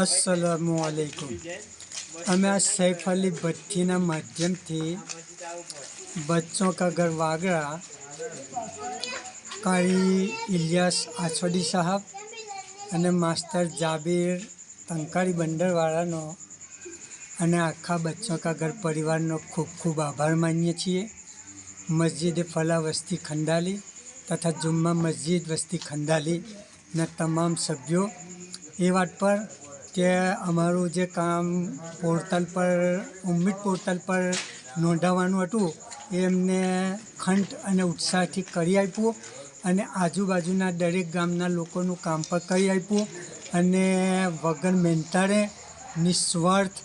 अस्सलामुअलैकुम। हमें आज सैफ अली भट्टी ना माध्यम थी बच्चों का घर वागड़ा कारी इलियास आछोडी साहब અને માસ્ટર જાબીર ટંકારી બંદરવાળાનો અને આખા બચ્ચો કા ઘર પરિવારનો ખૂબ ખૂબ આભાર માનીએ છીએ। મસ્જિદ ફલા વસ્તી ખંડાલી તથા જુમ્મા મસ્જિદ વસ્તી ખંડાલીના તમામ સભ્યો એ વાત પર કે અમારું જે કામ પોર્ટલ પર ઉમ્મીદ પોર્ટલ પર નોંધાવવાનું હતું એ એમને ખંત અને ઉત્સાહથી કરી આપ્યું અને આજુબાજુના દરેક ગામના લોકોનું કામ પણ કરી આપ્યું અને વગર મહેનતાણે નિસ્વાર્થ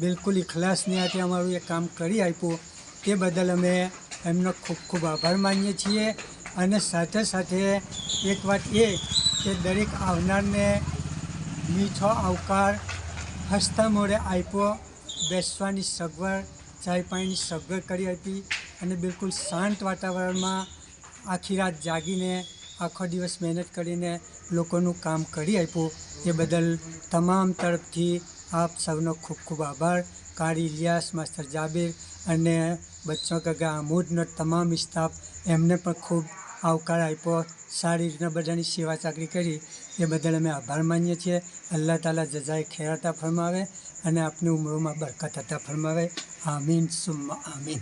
બિલકુલ ઇખલાસની હાથે અમારું એ કામ કરી આપ્યું તે બદલ અમે એમનો ખૂબ ખૂબ આભાર માનીએ છીએ। અને સાથે સાથે એક વાત એ કે દરેક આવનારને મીઠો આવકાર હસતા મોઢે આપ્યો, બેસવાની સગવડ ચાય પાણીની સગવડ કરી આપી અને બિલકુલ શાંત વાતાવરણમાં આખી રાત જાગીને આખો દિવસ મહેનત કરીને લોકોનું કામ કરી આપ્યું એ બદલ તમામ તરફથી આપ સૌનો ખૂબ ખૂબ આભાર। કારી ઇલિયાસ, માસ્ટર જાબીર અને બચ્ચો કા ઘર આમોદનો તમામ સ્ટાફ એમને પણ ખૂબ આવકાર આપ્યો, સારી રીતના બધાની સેવા ચાકરી કરી એ બદલ અમે આભાર માનીએ છીએ। અલ્લાહ તાલા જઝાએ ખૈર અતા ફરમાવે અને આપની ઉમરોમાં બરકત અતા ફરમાવે। આમીન સુમ્મા આમીન।